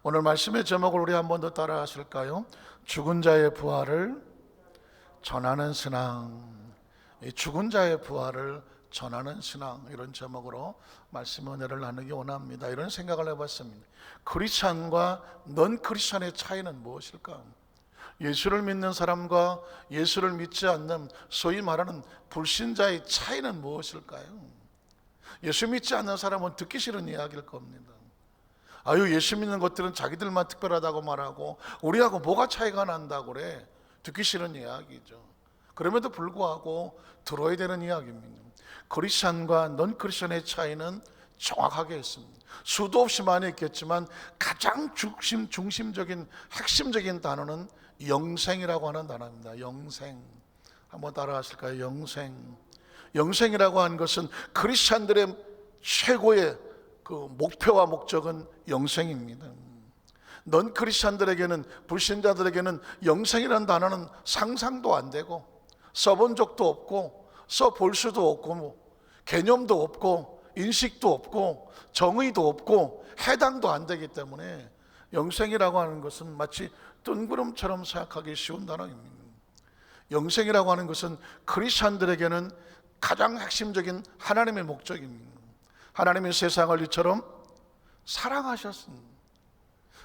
오늘 말씀의 제목을 우리 한 번 더 따라 하실까요? 죽은 자의 부활을 전하는 신앙. 이 죽은 자의 부활을 전하는 신앙, 이런 제목으로 말씀 은혜를 나누기 원합니다. 이런 생각을 해봤습니다. 크리스찬과 넌 크리스찬의 차이는 무엇일까? 예수를 믿는 사람과 예수를 믿지 않는 소위 말하는 불신자의 차이는 무엇일까요? 예수 믿지 않는 사람은 듣기 싫은 이야기일 겁니다. 아유, 예수 믿는 것들은 자기들만 특별하다고 말하고 우리하고 뭐가 차이가 난다고 그래. 듣기 싫은 이야기죠. 그럼에도 불구하고 들어야 되는 이야기입니다. 크리스찬과 넌 크리스찬의 차이는 정확하게 있습니다. 수도 없이 많이 있겠지만 가장 중심적인 핵심적인 단어는 영생이라고 하는 단어입니다. 영생. 한번 따라 하실까요? 영생. 영생이라고 하는 것은 크리스찬들의 최고의 그 목표와 목적은 영생입니다. 넌 크리스찬들에게는, 불신자들에게는 영생이라는 단어는 상상도 안 되고 써본 적도 없고 써볼 수도 없고 개념도 없고 인식도 없고 정의도 없고 해당도 안 되기 때문에 영생이라고 하는 것은 마치 뜬구름처럼 생각하기 쉬운 단어입니다. 영생이라고 하는 것은 크리스찬들에게는 가장 핵심적인 하나님의 목적입니다. 하나님의 세상을 이처럼 사랑하셨습니다.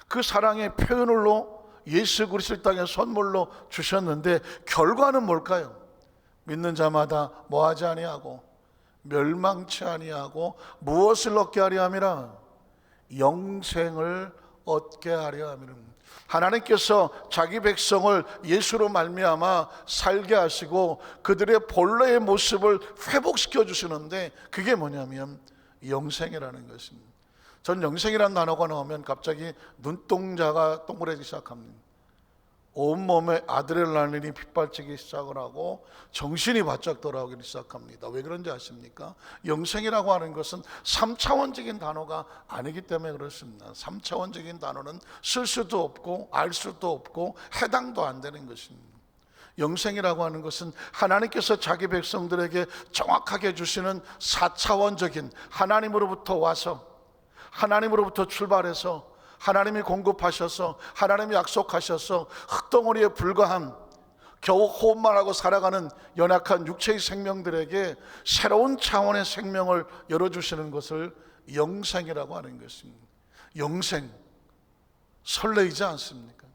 그 사랑의 표현으로 예수 그리스도를 땅에 선물로 주셨는데 결과는 뭘까요? 믿는 자마다 뭐하지 아니하고 멸망치 아니하고 무엇을 얻게 하려 함이라? 영생을 얻게 하려 함이라. 하나님께서 자기 백성을 예수로 말미암아 살게 하시고 그들의 본래의 모습을 회복시켜 주시는데 그게 뭐냐면 영생이라는 것입니다. 전 영생이라는 단어가 나오면 갑자기 눈동자가 동그래지기 시작합니다. 온몸에 아드레날린이 빗발치기 시작을 하고 정신이 바짝 돌아오기 시작합니다. 왜 그런지 아십니까? 영생이라고 하는 것은 3차원적인 단어가 아니기 때문에 그렇습니다. 3차원적인 단어는 쓸 수도 없고 알 수도 없고 해당도 안 되는 것입니다. 영생이라고 하는 것은 하나님께서 자기 백성들에게 정확하게 주시는 4차원적인 하나님으로부터 와서 하나님으로부터 출발해서 하나님이 공급하셔서 하나님이 약속하셔서 흙덩어리에 불과한 겨우 호흡만 하고 살아가는 연약한 육체의 생명들에게 새로운 차원의 생명을 열어주시는 것을 영생이라고 하는 것입니다. 영생, 설레이지 않습니까?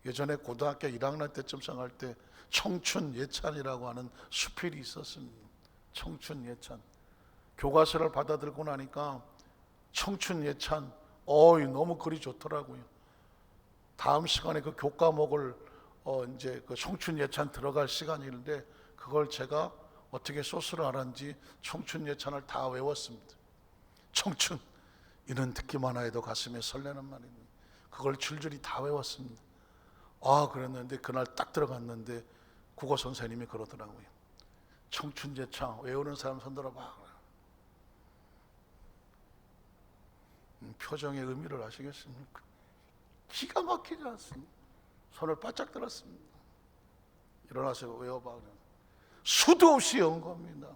예전에 고등학교 1학년 때쯤 생각할 때 청춘 예찬이라고 하는 수필이 있었습니다. 청춘 예찬. 교과서를 받아들고 나니까 청춘 예찬, 너무 글이 좋더라고요. 다음 시간에 그 교과목을 이제 그 청춘 예찬 들어갈 시간인데 그걸 제가 어떻게 소스를 알았는지 청춘 예찬을 다 외웠습니다. 청춘, 이는 듣기만 해도 가슴에 설레는 말입니다. 그걸 줄줄이 다 외웠습니다. 그랬는데 그날 딱 들어갔는데 국어 선생님이 그러더라고요. 청춘 예찬 외우는 사람 손 들어봐. 표정의 의미를 아시겠습니까? 기가 막히지 않습니까? 손을 바짝 들었습니다. 일어나서 외워봐. 수도 없이 외운 겁니다.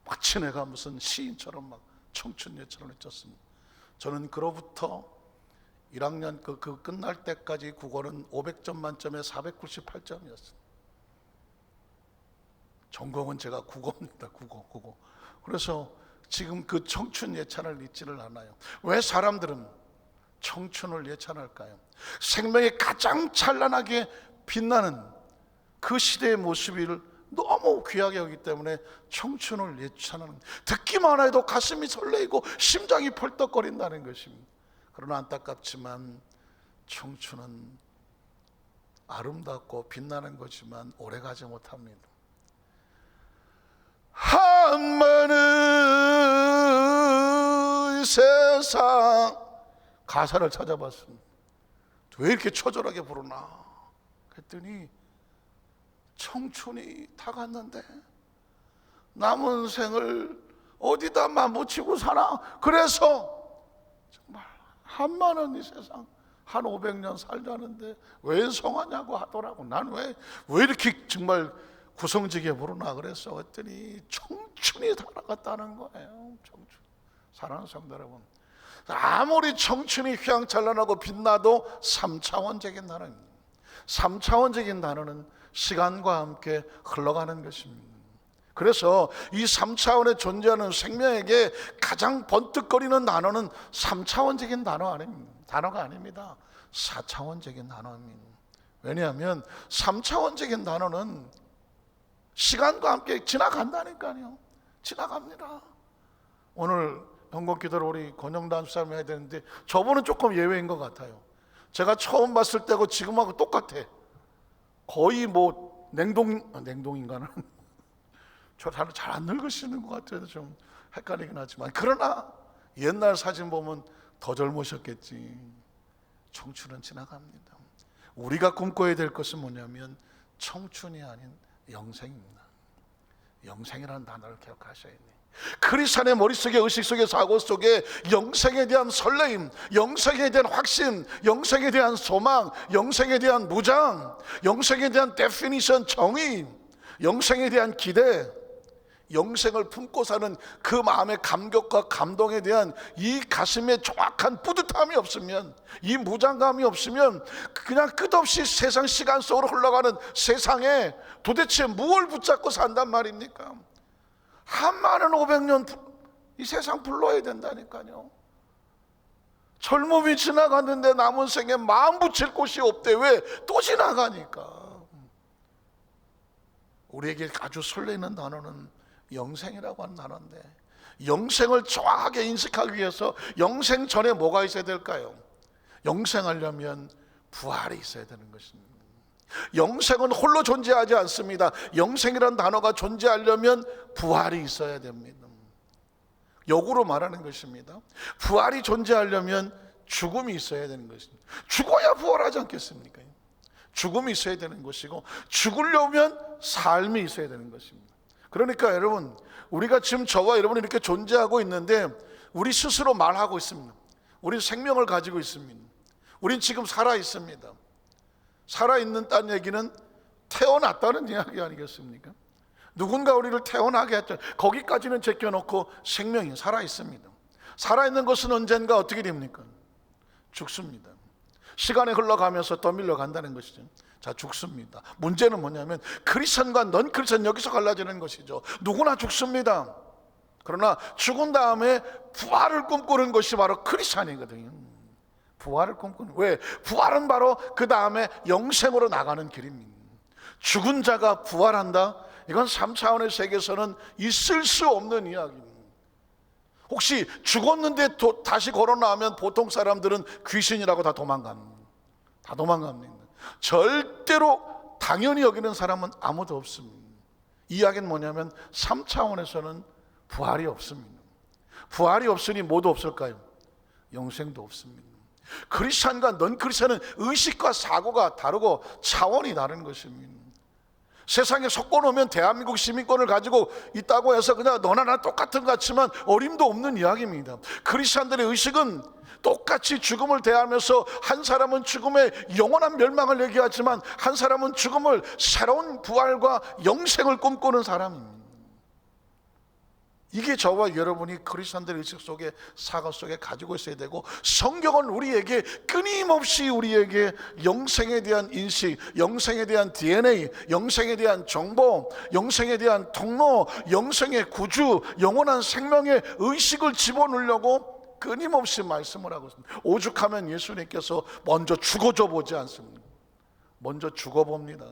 마치 내가 무슨 시인처럼 막 청춘 예찬을 해쳤습니다. 저는 그로부터 1학년 그 끝날 때까지 국어는 500점 만점에 498점이었어요. 전공은 제가 국어입니다. 국어. 그래서 지금 그 청춘 예찬을 잊지를 않아요. 왜 사람들은 청춘을 예찬할까요? 생명이 가장 찬란하게 빛나는 그 시대의 모습을 너무 귀하게 여기기 때문에 청춘을 예찬하는, 듣기만 해도 가슴이 설레이고 심장이 펄떡거린다는 것입니다. 그러나 안타깝지만 청춘은 아름답고 빛나는 거지만 오래가지 못합니다. 한마는 세상, 가사를 찾아봤습니다. 왜 이렇게 처절하게 부르나 그랬더니 청춘이 다 갔는데 남은 생을 어디다 맞붙이고 사나. 그래서 정말 한마는 이 세상 한 500년 살자는데 왜 성하냐고 하더라고. 난 왜 이렇게 정말 구성지게 부르나 그랬어. 그랬더니 청춘이 다 나갔다는 거예요. 청춘. 사랑하는 성도 여러분, 아무리 청춘이 휘황찬란하고 빛나도 3차원적인 단어입니다. 3차원적인 단어는 시간과 함께 흘러가는 것입니다. 그래서 이 3차원에 존재하는 생명에게 가장 번뜩거리는 단어는 3차원적인 단어가 아닙니다. 4차원적인 단어입니다. 왜냐하면 3차원적인 단어는 시간과 함께 지나간다니까요. 지나갑니다. 오늘 헌금기도를 우리 권영단 사람이 해야 되는데 저분은 조금 예외인 것 같아요. 제가 처음 봤을 때고 지금하고 똑같아. 거의 뭐 냉동인간은 잘 안 늙으시는 것 같아서 좀 헷갈리긴 하지만, 그러나 옛날 사진 보면 더 젊으셨겠지. 청춘은 지나갑니다. 우리가 꿈꿔야 될 것은 뭐냐면 청춘이 아닌 영생입니다. 영생이라는 단어를 기억하셔야 돼요. 크리스찬의 머릿속에, 의식 속에, 사고 속에 영생에 대한 설레임, 영생에 대한 확신, 영생에 대한 소망, 영생에 대한 무장, 영생에 대한 데피니션, 정의, 영생에 대한 기대, 영생을 품고 사는 그 마음의 감격과 감동에 대한 이 가슴에 정확한 뿌듯함이 없으면, 이 무장감이 없으면 그냥 끝없이 세상 시간 속으로 흘러가는 세상에 도대체 무엇을 붙잡고 산단 말입니까? 한 많은 500년 이 세상 불러야 된다니까요. 젊음이 지나갔는데 남은 생에 마음 붙일 곳이 없대. 왜? 또 지나가니까. 우리에게 아주 설레는 단어는 영생이라고 하는 단어인데, 영생을 정확하게 인식하기 위해서 영생 전에 뭐가 있어야 될까요? 영생하려면 부활이 있어야 되는 것입니다. 영생은 홀로 존재하지 않습니다. 영생이라는 단어가 존재하려면 부활이 있어야 됩니다. 역으로 말하는 것입니다. 부활이 존재하려면 죽음이 있어야 되는 것입니다. 죽어야 부활하지 않겠습니까? 죽음이 있어야 되는 것이고, 죽으려면 삶이 있어야 되는 것입니다. 그러니까 여러분, 우리가 지금 저와 여러분이 이렇게 존재하고 있는데 우리 스스로 말하고 있습니다. 우리 생명을 가지고 있습니다. 우린 지금 살아 있습니다. 살아있는다는 얘기는 태어났다는 이야기 아니겠습니까? 누군가 우리를 태어나게 했죠. 거기까지는 제껴놓고 생명이 살아있습니다. 살아있는 것은 언젠가 어떻게 됩니까? 죽습니다. 시간이 흘러가면서 떠밀려 간다는 것이죠. 자, 죽습니다. 문제는 뭐냐면 크리스천과 넌 크리스천, 여기서 갈라지는 것이죠. 누구나 죽습니다. 그러나 죽은 다음에 부활을 꿈꾸는 것이 바로 크리스천이거든요. 부활을 꿈꾸는, 왜? 부활은 바로 그 다음에 영생으로 나가는 길입니다. 죽은 자가 부활한다? 이건 3차원의 세계에서는 있을 수 없는 이야기입니다. 혹시 죽었는데 다시 걸어 나오면 보통 사람들은 귀신이라고 다 도망갑니다. 다 도망갑니다. 절대로 당연히 여기는 사람은 아무도 없습니다. 이 이야기는 뭐냐면 3차원에서는 부활이 없습니다. 부활이 없으니 뭐도 없을까요? 영생도 없습니다. 크리스찬과 넌 크리스찬은 의식과 사고가 다르고 차원이 다른 것입니다. 세상에 섞어놓으면 대한민국 시민권을 가지고 있다고 해서 그냥 너나 나 똑같은 것 같지만 어림도 없는 이야기입니다. 크리스찬들의 의식은 똑같이 죽음을 대하면서 한 사람은 죽음의 영원한 멸망을 얘기하지만 한 사람은 죽음을 새로운 부활과 영생을 꿈꾸는 사람입니다. 이게 저와 여러분이 크리스천들의 의식 속에, 사고 속에 가지고 있어야 되고, 성경은 우리에게 끊임없이 우리에게 영생에 대한 인식, 영생에 대한 DNA, 영생에 대한 정보, 영생에 대한 통로, 영생의 구주, 영원한 생명의 의식을 집어넣으려고 끊임없이 말씀을 하고 있습니다. 오죽하면 예수님께서 먼저 죽어줘 보지 않습니다. 먼저 죽어봅니다.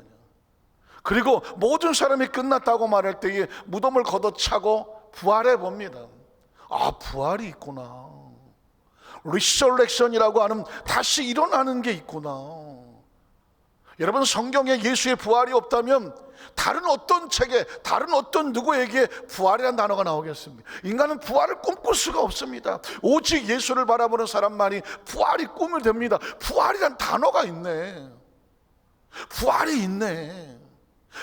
그리고 모든 사람이 끝났다고 말할 때에 무덤을 걷어차고 부활해 봅니다. 아, 부활이 있구나. 리서렉션이라고 하는 다시 일어나는 게 있구나. 여러분, 성경에 예수의 부활이 없다면 다른 어떤 책에, 다른 어떤 누구에게 부활이라는 단어가 나오겠습니까? 인간은 부활을 꿈꿀 수가 없습니다. 오직 예수를 바라보는 사람만이 부활이 꿈을 댑니다. 부활이라는 단어가 있네. 부활이 있네.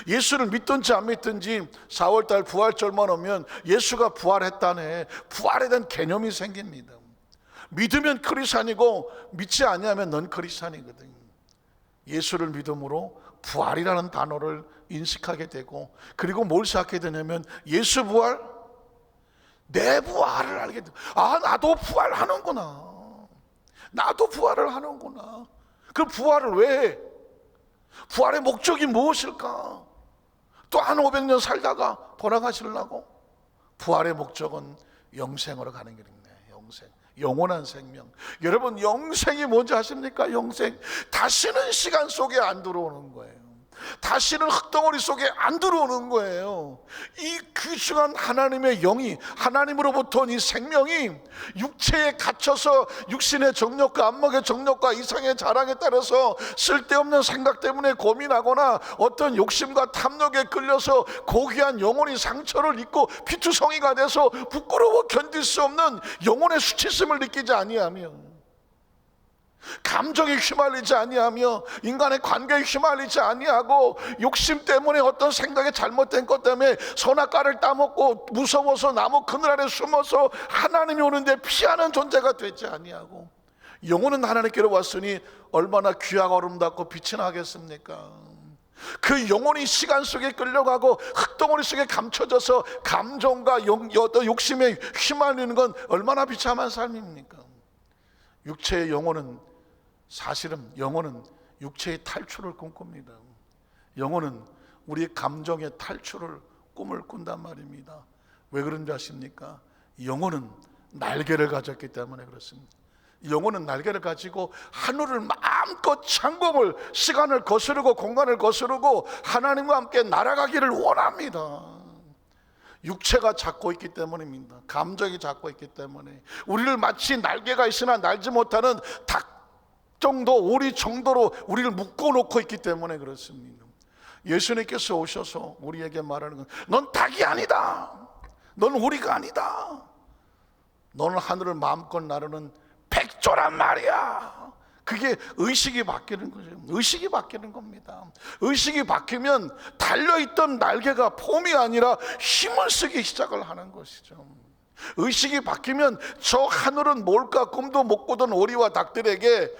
예수를 믿든지 안 믿든지 4월달 부활절만 오면 예수가 부활했다네, 부활에 대한 개념이 생깁니다. 믿으면 크리스찬이고 믿지 않으면 넌 크리스찬이거든. 예수를 믿음으로 부활이라는 단어를 인식하게 되고, 그리고 뭘 생각하게 되냐면 예수 부활, 내 부활을 알게 돼. 아, 나도 부활하는구나. 나도 부활을 하는구나. 그 부활을 왜 해? 부활의 목적이 무엇일까? 또 한 500년 살다가 돌아가시려고? 부활의 목적은 영생으로 가는 길입니다. 영생, 영원한 생명. 여러분, 영생이 뭔지 아십니까? 영생, 다시는 시간 속에 안 들어오는 거예요. 다시는 흙덩어리 속에 안 들어오는 거예요. 이 귀중한 하나님의 영이, 하나님으로부터 온 이 생명이 육체에 갇혀서 육신의 정욕과 안목의 정욕과 이상의 자랑에 따라서 쓸데없는 생각 때문에 고민하거나 어떤 욕심과 탐욕에 끌려서 고귀한 영혼이 상처를 입고 피투성이가 돼서 부끄러워 견딜 수 없는 영혼의 수치심을 느끼지 아니하며, 감정에 휘말리지 아니하며, 인간의 관계에 휘말리지 아니하고, 욕심 때문에 어떤 생각에 잘못된 것 때문에 선악과를 따먹고 무서워서 나무 그늘 아래 숨어서 하나님이 오는데 피하는 존재가 되지 아니하고, 영혼은 하나님께로 왔으니 얼마나 귀하고 아름답고 빛이 나겠습니까? 그 영혼이 시간 속에 끌려가고 흙덩어리 속에 감춰져서 감정과 욕심에 휘말리는 건 얼마나 비참한 삶입니까? 육체의 영혼은, 사실은 영혼은 육체의 탈출을 꿈꿉니다. 영혼은 우리의 감정의 탈출을 꿈을 꾼단 말입니다. 왜 그런지 아십니까? 영혼은 날개를 가졌기 때문에 그렇습니다. 영혼은 날개를 가지고 하늘을 마음껏 창공을, 시간을 거스르고 공간을 거스르고 하나님과 함께 날아가기를 원합니다. 육체가 잡고 있기 때문입니다. 감정이 잡고 있기 때문에 우리를 마치 날개가 있으나 날지 못하는 닭 정도, 오리 정도로 우리를 묶어놓고 있기 때문에 그렇습니다. 예수님께서 오셔서 우리에게 말하는 건, 넌 닭이 아니다. 넌 오리가 아니다. 너는 하늘을 마음껏 나르는 백조란 말이야. 그게 의식이 바뀌는 거죠. 의식이 바뀌는 겁니다. 의식이 바뀌면 달려있던 날개가 폼이 아니라 힘을 쓰기 시작을 하는 것이죠. 의식이 바뀌면 저 하늘은 뭘까 꿈도 못 꾸던 오리와 닭들에게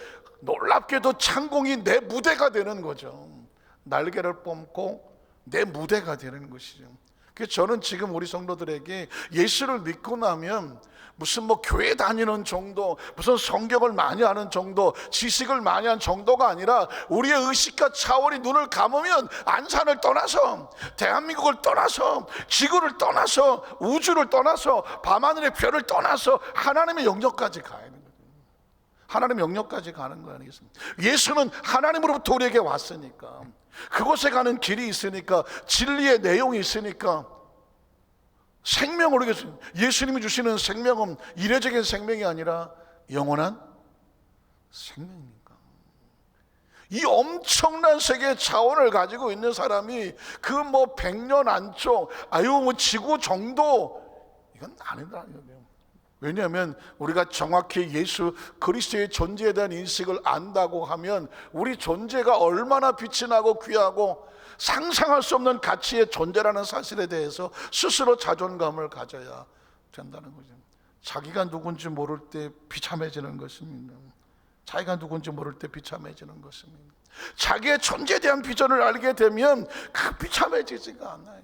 놀랍게도 창공이 내 무대가 되는 거죠. 날개를 뽐고 내 무대가 되는 것이죠. 그래서 저는 지금 우리 성도들에게 예수를 믿고 나면 무슨 뭐 교회 다니는 정도, 무슨 성경을 많이 하는 정도, 지식을 많이 한 정도가 아니라 우리의 의식과 차원이 눈을 감으면 안산을 떠나서, 대한민국을 떠나서, 지구를 떠나서, 우주를 떠나서, 밤하늘의 별을 떠나서 하나님의 영역까지 가야 되는 거예요. 하나님의 영역까지 가는 거 아니겠습니까? 예수는 하나님으로부터 우리에게 왔으니까, 그곳에 가는 길이 있으니까, 진리의 내용이 있으니까 생명을 얻겠습니다. 예수님이 주시는 생명은 이례적인 생명이 아니라 영원한 생명이니까. 이 엄청난 세계의 자원을 가지고 있는 사람이 그 뭐 100년 안쪽, 뭐 지구 정도, 이건 아니다. 왜냐하면 우리가 정확히 예수 그리스도의 존재에 대한 인식을 안다고 하면 우리 존재가 얼마나 빛이 나고 귀하고 상상할 수 없는 가치의 존재라는 사실에 대해서 스스로 자존감을 가져야 된다는 거죠. 자기가 누군지 모를 때 비참해지는 것입니다. 자기가 누군지 모를 때 비참해지는 것입니다. 자기의 존재에 대한 비전을 알게 되면 그 비참해지지가 않아요.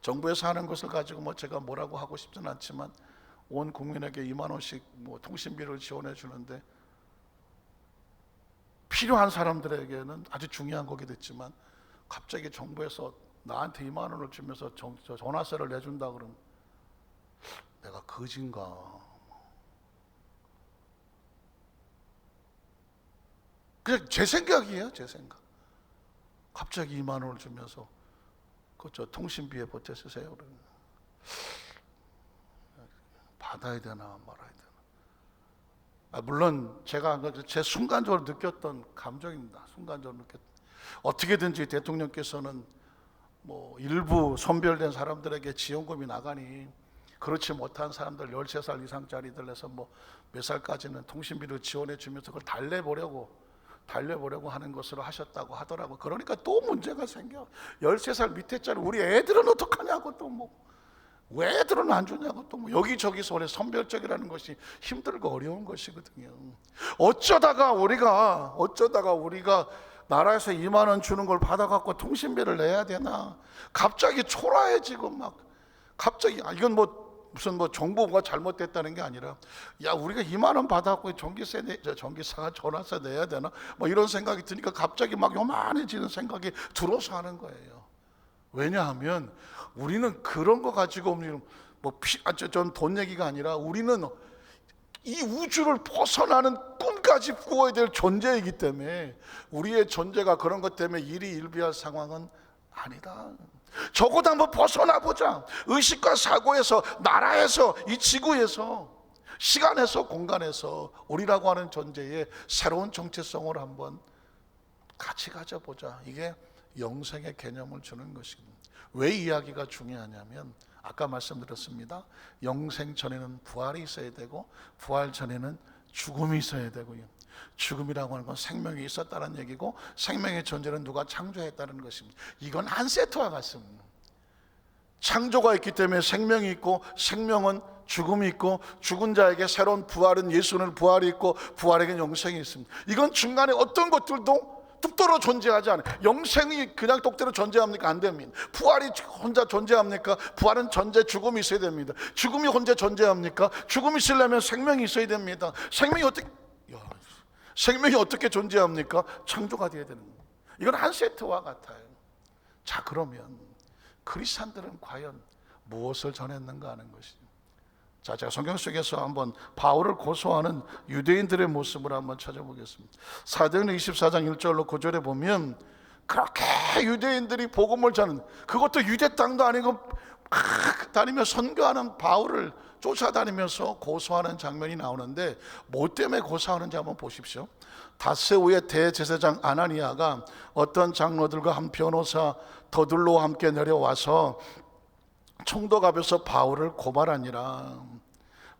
정부에서 하는 것을 가지고 뭐 제가 뭐라고 하고 싶지는 않지만 온 국민에게 2만 원씩 뭐 통신비를 지원해 주는데 필요한 사람들에게는 아주 중요한 거게 됐지만 갑자기 정부에서 나한테 2만 원을 주면서 전화세를 내준다 그러면 내가 거진가? 그냥 제 생각이에요. 제 생각. 갑자기 2만 원을 주면서 저 통신비에 보태 쓰세요 그러면 받아야 되나 말아야 되나. 물론 제가 제 순간적으로 느꼈던 감정입니다. 순간적으로 느꼈던. 어떻게든지 대통령께서는 뭐 일부 선별된 사람들에게 지원금이 나가니 그렇지 못한 사람들 13살 이상짜리들 해서 뭐 몇 살까지는 통신비를 지원해 주면서 그걸 달래보려고 하는 것으로 하셨다고 하더라고요. 그러니까 또 문제가 생겨. 13살 밑에짜리 우리 애들은 어떡하냐고, 또 뭐 왜 애들은 안 주냐고, 또 뭐 여기저기서 원래 선별적이라는 것이 힘들고 어려운 것이거든요. 어쩌다가 우리가 나라에서 2만 원 주는 걸 받아갖고 통신비를 내야 되나? 갑자기 초라해지고 막 갑자기 이건 무슨 정부가 잘못됐다는 게 아니라, 야 우리가 2만 원 받았고 전기세가 전화세 내야 되나 이런 생각이 드니까 갑자기 막 요만해지는 생각이 들어서 하는 거예요. 왜냐하면 우리는 그런 거 가지고 전 돈 얘기가 아니라 우리는 이 우주를 벗어나는 꿈까지 꾸어야 될 존재이기 때문에 우리의 존재가 그런 것 때문에 일희일비할 상황은 아니다. 적어도 한번 벗어나 보자. 의식과 사고에서, 나라에서, 이 지구에서, 시간에서, 공간에서 우리라고 하는 존재의 새로운 정체성을 한번 같이 가져보자. 이게 영생의 개념을 주는 것입니다. 왜 이야기가 중요하냐면 아까 말씀드렸습니다. 영생 전에는 부활이 있어야 되고 부활 전에는 죽음이 있어야 되고요. 죽음이라고 하는 건 생명이 있었다는 얘기고 생명의 존재는 누가 창조했다는 것입니다. 이건 한 세트와 같습니다. 창조가 있기 때문에 생명이 있고, 생명은 죽음이 있고, 죽은 자에게 새로운 부활은 예수는 부활이 있고, 부활에게는 영생이 있습니다. 이건 중간에 어떤 것들도 뚝도로 존재하지 않아요. 영생이 그냥 똑대로 존재합니까? 안 됩니다. 부활이 혼자 존재합니까? 부활은 존재, 죽음이 있어야 됩니다. 죽음이 혼자 존재합니까? 죽음이 있으려면 생명이 있어야 됩니다. 생명이 어떻게 존재합니까? 창조가 되어야 되는 거예요. 이건 한 세트와 같아요. 자, 그러면 크리스찬들은 과연 무엇을 전했는가 하는 것이죠. 자, 제가 성경 속에서 한번 바울을 고소하는 유대인들의 모습을 한번 찾아보겠습니다. 사도행전 24장 1절로 9절에 보면 그렇게 유대인들이 복음을 전하는, 그것도 유대 땅도 아니고 다니며 선교하는 바울을 쫓아다니면서 고소하는 장면이 나오는데, 뭐 때문에 고소하는지 한번 보십시오. 닷새우의 대제사장 아나니아가 어떤 장로들과 한 변호사 더둘로와 함께 내려와서 총독 앞에서 바울을 고발하니라.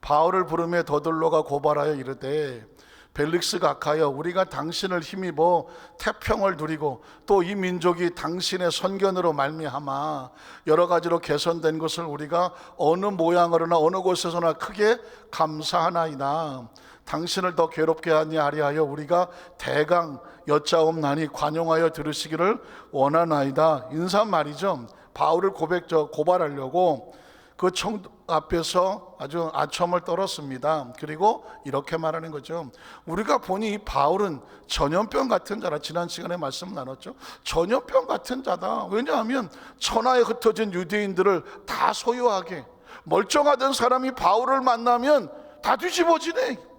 바울을 부르며 더둘로가 고발하여 이르되, 벨릭스 각하여, 우리가 당신을 힘입어 태평을 누리고 또 이 민족이 당신의 선견으로 말미암아 여러 가지로 개선된 것을 우리가 어느 모양으로나 어느 곳에서나 크게 감사하나이다. 당신을 더 괴롭게 하니 아니하여 우리가 대강 여짜옵나니 관용하여 들으시기를 원하나이다. 인사말이죠. 바울을 고발하려고 그 총독 앞에서 아주 아첨을 떨었습니다. 그리고 이렇게 말하는 거죠. 우리가 보니 바울은 전염병 같은 자라. 지난 시간에 말씀 나눴죠. 전염병 같은 자다. 왜냐하면 천하에 흩어진 유대인들을 다 소유하게, 멀쩡하던 사람이 바울을 만나면 다 뒤집어지네.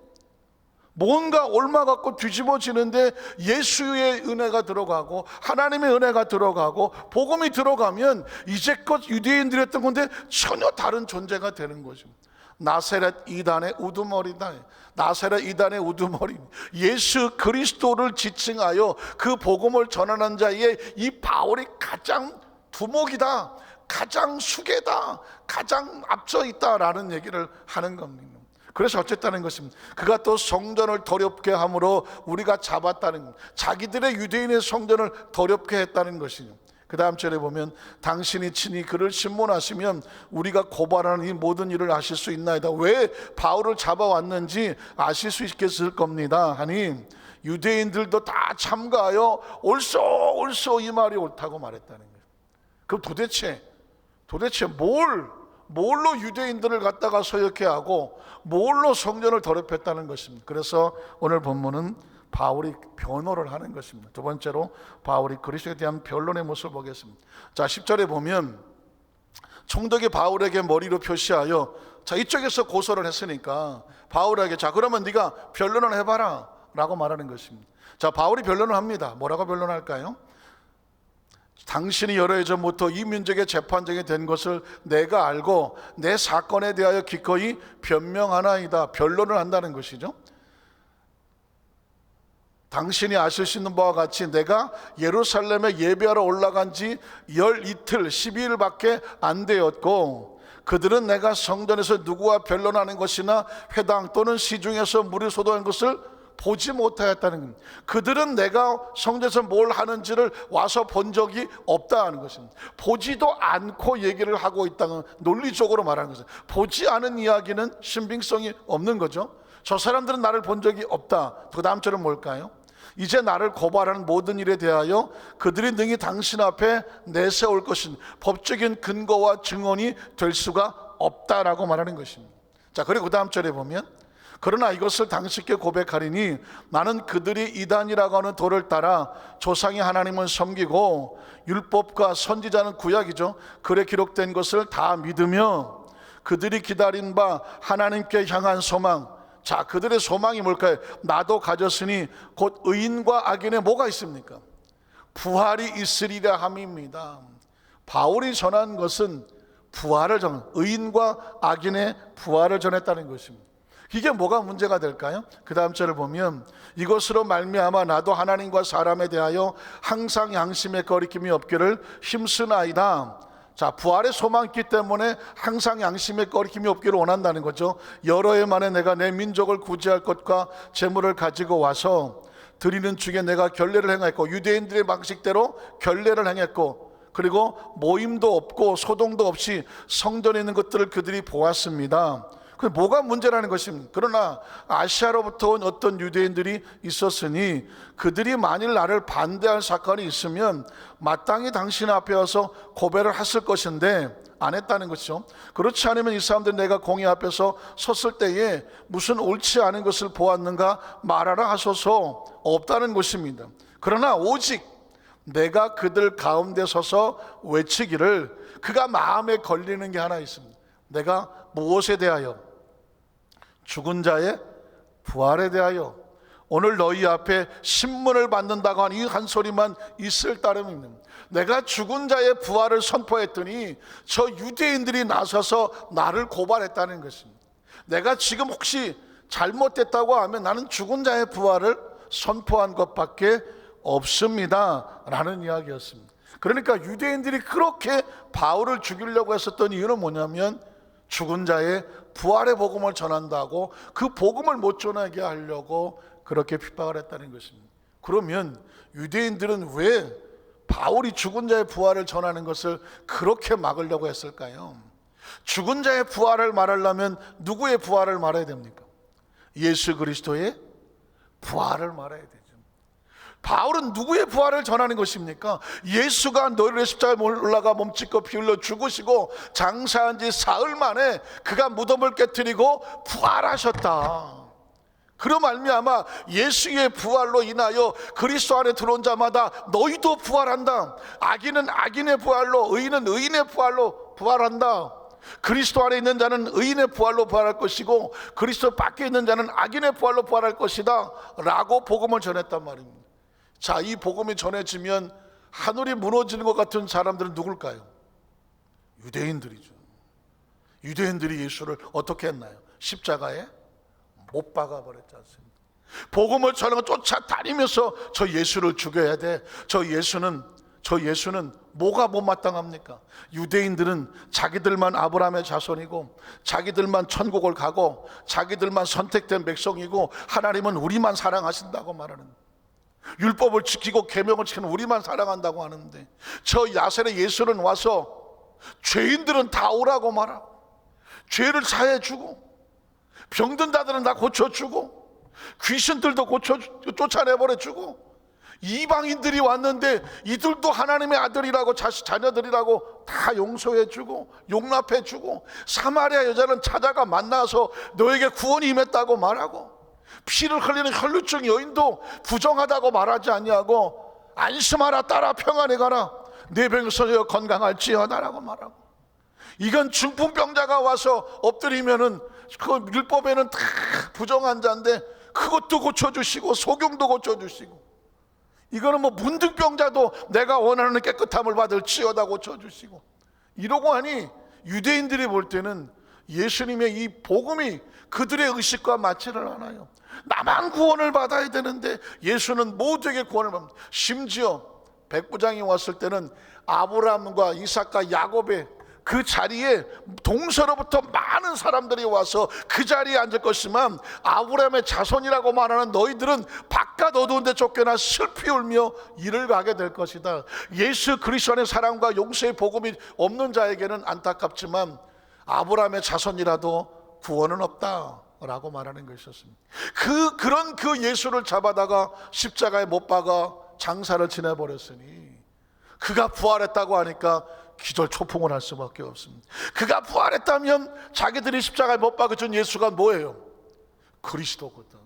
뭔가 옮아갖고 뒤집어지는데 예수의 은혜가 들어가고 하나님의 은혜가 들어가고 복음이 들어가면 이제껏 유대인들이었던 건데 전혀 다른 존재가 되는 거죠. 나사렛 이단의 우두머리다. 나사렛 이단의 우두머리, 예수 그리스도를 지칭하여 그 복음을 전하는 자의 이 바울이 가장 두목이다, 가장 수계다, 가장 앞서 있다라는 얘기를 하는 겁니다. 그래서 어쨌다는 것입니다. 그가 또 성전을 더럽게 함으로 우리가 잡았다는 것, 자기들의 유대인의 성전을 더럽게 했다는 것이죠. 그 다음 절에 보면 당신이 친히 그를 신문하시면 우리가 고발하는 이 모든 일을 아실 수 있나이다. 왜 바울을 잡아왔는지 아실 수 있겠을 겁니다 하니, 유대인들도 다 참가하여 옳소 이 말이 옳다고 말했다는 거예요. 그럼 도대체 뭘로 유대인들을 갖다가 소욕해 하고 뭘로 성전을 더럽혔다는 것입니다. 그래서 오늘 본문은 바울이 변호를 하는 것입니다. 두 번째로 바울이 그리스도에 대한 변론의 모습을 보겠습니다. 자, 10절에 보면 총독이 바울에게 머리로 표시하여, 자, 이쪽에서 고소를 했으니까 바울에게, 자, 그러면 네가 변론을 해봐라 라고 말하는 것입니다. 자, 바울이 변론을 합니다. 뭐라고 변론할까요? 당신이 여러 해 전부터 이 민족의 재판장이 된 것을 내가 알고 내 사건에 대하여 기꺼이 변명하나이다. 변론을 한다는 것이죠. 당신이 아실 수 있는 바와 같이 내가 예루살렘에 예배하러 올라간 지 열 이틀 12일밖에 안 되었고, 그들은 내가 성전에서 누구와 변론하는 것이나 회당 또는 시중에서 물을 소도한 것을 보지 못하였다는 겁니다. 그들은 내가 성전에서 뭘 하는지를 와서 본 적이 없다는 것입니다. 보지도 않고 얘기를 하고 있다는, 논리적으로 말하는 것입니다. 보지 않은 이야기는 신빙성이 없는 거죠. 저 사람들은 나를 본 적이 없다. 그 다음 절은 뭘까요? 이제 나를 고발하는 모든 일에 대하여 그들이 능히 당신 앞에 내세울 것인 법적인 근거와 증언이 될 수가 없다라고 말하는 것입니다. 자, 그리고 그 다음 절에 보면 그러나 이것을 당신께 고백하리니 나는 그들이 이단이라고 하는 돌을 따라 조상의 하나님을 섬기고 율법과 선지자는 구약이죠, 글에 기록된 것을 다 믿으며 그들이 기다린 바 하나님께 향한 소망. 자, 그들의 소망이 뭘까요? 나도 가졌으니 곧 의인과 악인의 뭐가 있습니까? 부활이 있으리라 함입니다. 바울이 전한 것은 부활을 의인과 악인의 부활을 전했다는 것입니다. 이게 뭐가 문제가 될까요? 그 다음 절을 보면 이것으로 말미암아 나도 하나님과 사람에 대하여 항상 양심의 거리낌이 없기를 힘쓰나이다. 자, 부활의 소망이 있기 때문에 항상 양심의 거리낌이 없기를 원한다는 거죠. 여러 해 만에 내가 내 민족을 구제할 것과 재물을 가지고 와서 드리는 중에 내가 결례를 행했고, 유대인들의 방식대로 결례를 행했고, 그리고 모임도 없고 소동도 없이 성전에 있는 것들을 그들이 보았습니다. 그 뭐가 문제라는 것입니다. 그러나 아시아로부터 온 어떤 유대인들이 있었으니 그들이 만일 나를 반대할 사건이 있으면 마땅히 당신 앞에 와서 고백을 했을 것인데 안 했다는 것이죠. 그렇지 않으면 이 사람들 내가 공의 앞에서 섰을 때에 무슨 옳지 않은 것을 보았는가 말하라 하소서 없다는 것입니다. 그러나 오직 내가 그들 가운데 서서 외치기를, 그가 마음에 걸리는 게 하나 있습니다. 내가 무엇에 대하여? 죽은 자의 부활에 대하여. 오늘 너희 앞에 신문을 받는다고 하는 이 한 소리만 있을 따름입니다. 내가 죽은 자의 부활을 선포했더니 저 유대인들이 나서서 나를 고발했다는 것입니다. 내가 지금 혹시 잘못됐다고 하면 나는 죽은 자의 부활을 선포한 것밖에 없습니다 라는 이야기였습니다. 그러니까 유대인들이 그렇게 바울을 죽이려고 했었던 이유는 뭐냐면 죽은 자의 부활의 복음을 전한다고 그 복음을 못 전하게 하려고 그렇게 핍박을 했다는 것입니다. 그러면 유대인들은 왜 바울이 죽은 자의 부활을 전하는 것을 그렇게 막으려고 했을까요? 죽은 자의 부활을 말하려면 누구의 부활을 말해야 됩니까? 예수 그리스도의 부활을 말해야 되죠. 바울은 누구의 부활을 전하는 것입니까? 예수가 너희를 십자가에 올라가 몸짓고 피 흘려 죽으시고 장사한 지 사흘 만에 그가 무덤을 깨뜨리고 부활하셨다. 그로 말미암아 예수의 부활로 인하여 그리스도 안에 들어온 자마다 너희도 부활한다. 악인은 악인의 부활로, 의인은 의인의 부활로 부활한다. 그리스도 안에 있는 자는 의인의 부활로 부활할 것이고 그리스도 밖에 있는 자는 악인의 부활로 부활할 것이다 라고 복음을 전했단 말입니다. 자, 이 복음이 전해지면 하늘이 무너지는 것 같은 사람들은 누굴까요? 유대인들이죠. 유대인들이 예수를 어떻게 했나요? 십자가에 못 박아버렸지 않습니까? 복음을 전하고 쫓아다니면서 저 예수를 죽여야 돼. 저 예수는 뭐가 못마땅합니까? 유대인들은 자기들만 아브라함의 자손이고 자기들만 천국을 가고 자기들만 선택된 백성이고 하나님은 우리만 사랑하신다고 말하는, 율법을 지키고 계명을 지키는 우리만 사랑한다고 하는데 저 나사렛 예수는 와서 죄인들은 다 오라고 말하고 죄를 사해주고 병든 자들은 다 고쳐주고 귀신들도 쫓아내버려주고 이방인들이 왔는데 이들도 하나님의 아들이라고 자녀들이라고 다 용서해주고 용납해주고 사마리아 여자는 찾아가 만나서 너에게 구원이 임했다고 말하고 피를 흘리는 혈루증 여인도 부정하다고 말하지 아니하고 안심하라 따라 평안에 가라 내 병서여 건강할지어다라고 말하고, 이건 중풍병자가 와서 엎드리면은 그 율법에는 다 부정한 자인데 그것도 고쳐주시고 소경도 고쳐주시고, 이거는 뭐 문둥병자도 내가 원하는 깨끗함을 받을지어다 고쳐주시고, 이러고 하니 유대인들이 볼 때는 예수님의 이 복음이 그들의 의식과 맞지를 않아요. 나만 구원을 받아야 되는데 예수는 모두에게 구원을 받습니다. 심지어 백부장이 왔을 때는 아브라함과 이삭과 야곱의 그 자리에 동서로부터 많은 사람들이 와서 그 자리에 앉을 것이지만 아브라함의 자손이라고 말하는 너희들은 바깥 어두운 데 쫓겨나 슬피 울며 이를 가게 될 것이다. 예수 그리스도 안의 사랑과 용서의 복음이 없는 자에게는 안타깝지만 아브라함의 자손이라도 구원은 없다 라고 말하는 것이었습니다. 그런 그 예수를 잡아다가 십자가에 못 박아 장사를 지내버렸으니 그가 부활했다고 하니까 기절 초풍을 할 수밖에 없습니다. 그가 부활했다면 자기들이 십자가에 못 박아준 예수가 뭐예요? 그리스도거든,